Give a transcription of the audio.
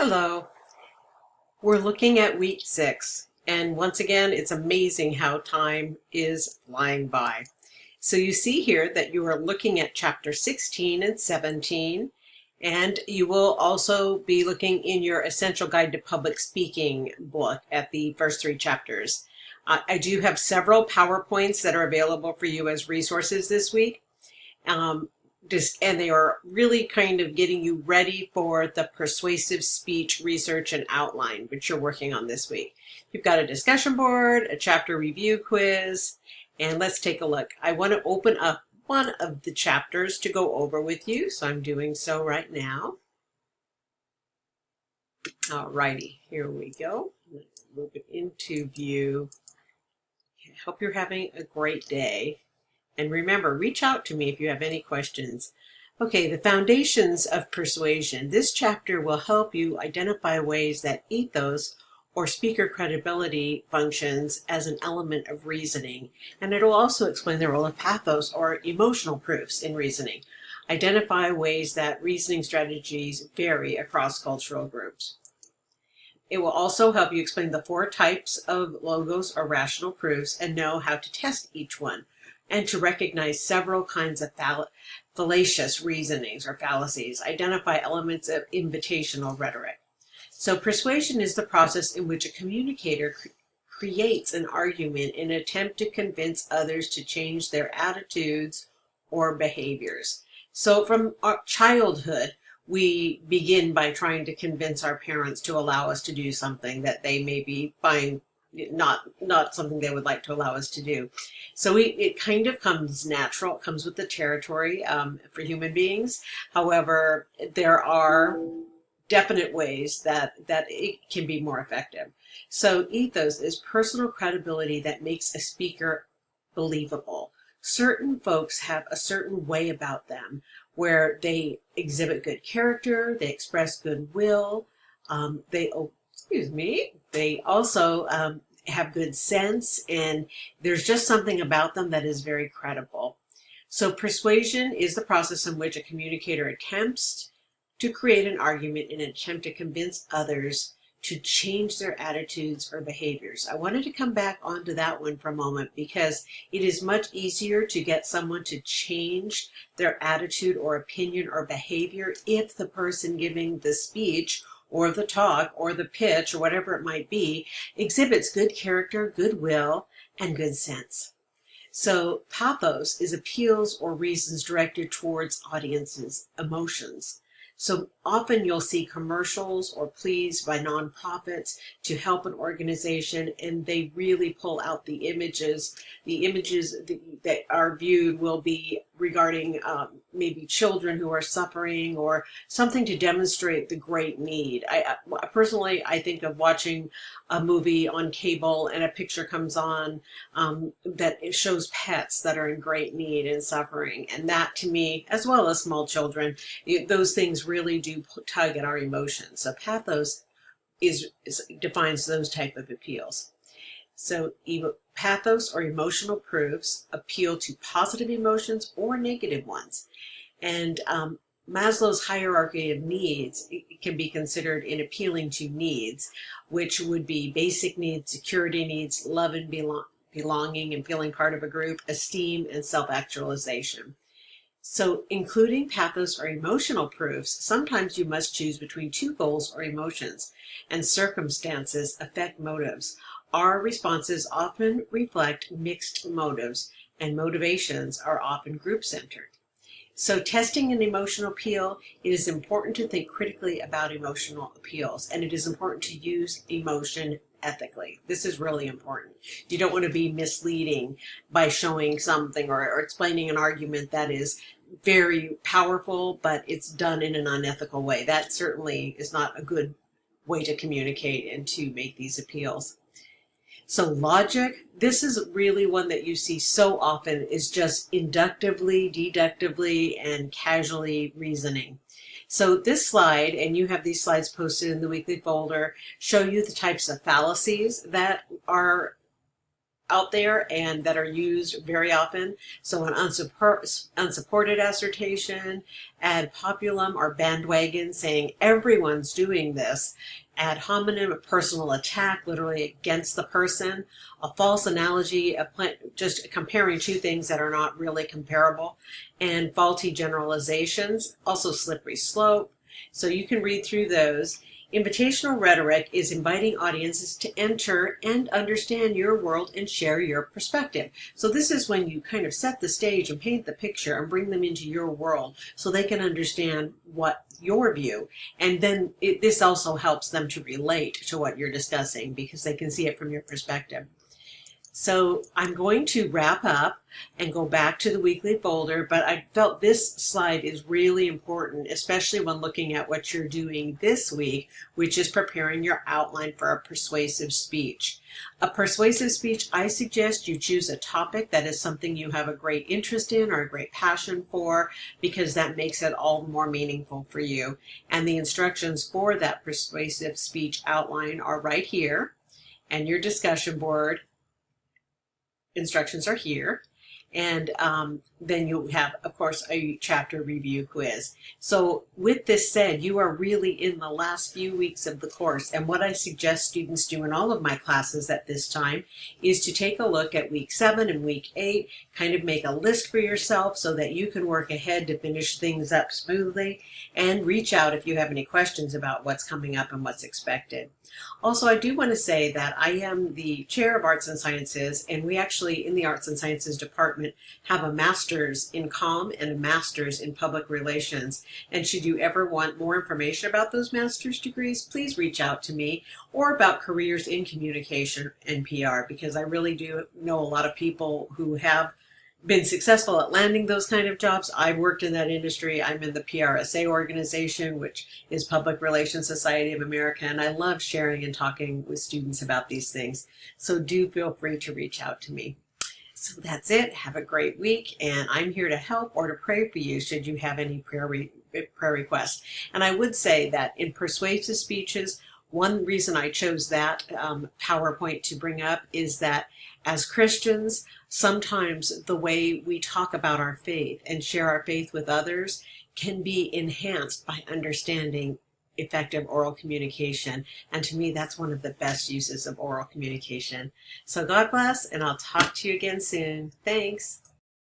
Hello. We're looking at week 6, and once again, it's amazing how time is flying by. So you see here that you are looking at chapter 16 and 17, and you will also be looking in your Essential Guide to Public Speaking book at the first 3 chapters. I do have several PowerPoints that are available for you as resources this week. And they are really kind of getting you ready for the persuasive speech research and outline, which you're working on this week. You've got a discussion board, a chapter review quiz, and let's take a look. I want to open up one of the chapters to go over with you, so I'm doing so right now. Alrighty, here we go. Move it into view. I hope you're having a great day. And remember, reach out to me if you have any questions. Okay, the foundations of persuasion. This chapter will help you identify ways that ethos or speaker credibility functions as an element of reasoning. And it will also explain the role of pathos or emotional proofs in reasoning. Identify ways that reasoning strategies vary across cultural groups. It will also help you explain the 4 types of logos or rational proofs and know how to test each one, and to recognize several kinds of fallacious reasonings or fallacies. Identify elements of invitational rhetoric. So persuasion is the process in which a communicator creates an argument in an attempt to convince others to change their attitudes or behaviors. So from our childhood, we begin by trying to convince our parents to allow us to do something that they may be find not something they would like to allow us to do. So it kind of comes natural. It comes with the territory for human beings. However, there are definite ways that it can be more effective. So ethos is personal credibility that makes a speaker believable. Certain folks have a certain way about them where they exhibit good character, they express goodwill, they also have good sense, and there's just something about them that is very credible. So persuasion is the process in which a communicator attempts to create an argument in an attempt to convince others to change their attitudes or behaviors. I wanted to come back onto that one for a moment because it is much easier to get someone to change their attitude or opinion or behavior if the person giving the speech or the talk or the pitch or whatever it might be exhibits good character, goodwill, and good sense. So pathos is appeals or reasons directed towards audiences' emotions. So often you'll see commercials or pleas by nonprofits to help an organization, and they really pull out the images. The images that are viewed will be regarding maybe children who are suffering or something to demonstrate the great need. Personally, I think of watching a movie on cable and a picture comes on that it shows pets that are in great need and suffering. And that to me, as well as small children, those things really do tug at our emotions. So pathos defines those type of appeals. So pathos or emotional proofs appeal to positive emotions or negative ones. And Maslow's hierarchy of needs can be considered in appealing to needs, which would be basic needs, security needs, love and belonging and feeling part of a group, esteem, and self-actualization. So including pathos or emotional proofs, sometimes you must choose between 2 goals or emotions, and circumstances affect motives. Our responses often reflect mixed motives, and motivations are often group-centered. So testing an emotional appeal, it is important to think critically about emotional appeals, and it is important to use emotion ethically. This is really important. You don't want to be misleading by showing something or explaining an argument that is very powerful, but it's done in an unethical way. That certainly is not a good way to communicate and to make these appeals. So logic, this is really one that you see so often, is just inductively, deductively, and casually reasoning. So this slide, and you have these slides posted in the weekly folder, show you the types of fallacies that are out there and that are used very often. So an unsupported assertion, ad populum or bandwagon, saying everyone's doing this. Ad hominem, a personal attack, literally against the person. A false analogy, just comparing two things that are not really comparable. And faulty generalizations, also slippery slope. So you can read through those. Invitational rhetoric is inviting audiences to enter and understand your world and share your perspective. So this is when you kind of set the stage and paint the picture and bring them into your world so they can understand what your view. And then this also helps them to relate to what you're discussing because they can see it from your perspective. So I'm going to wrap up and go back to the weekly folder, but I felt this slide is really important, especially when looking at what you're doing this week, which is preparing your outline for a persuasive speech. A persuasive speech, I suggest you choose a topic that is something you have a great interest in or a great passion for, because that makes it all more meaningful for you. And the instructions for that persuasive speech outline are right here, and your discussion board instructions are here, and then you'll have, of course, a chapter review quiz. So with this said, you are really in the last few weeks of the course, and what I suggest students do in all of my classes at this time is to take a look at week 7 and week 8, kind of make a list for yourself so that you can work ahead to finish things up smoothly, and reach out if you have any questions about what's coming up and what's expected. Also, I do want to say that I am the chair of Arts and Sciences, and we actually, in the Arts and Sciences department, have a master's in comm and a master's in public relations. And should you ever want more information about those master's degrees, please reach out to me, or about careers in communication and PR, because I really do know a lot of people who have been successful at landing those kind of jobs. I've worked in that industry. I'm in the PRSA organization, which is Public Relations Society of America, and I love sharing and talking with students about these things. So do feel free to reach out to me. So that's it. Have a great week, and I'm here to help or to pray for you should you have any prayer requests. And I would say that in persuasive speeches, one reason I chose that PowerPoint to bring up is that as Christians, sometimes the way we talk about our faith and share our faith with others can be enhanced by understanding effective oral communication. And to me, that's one of the best uses of oral communication. So God bless, and I'll talk to you again soon. Thanks.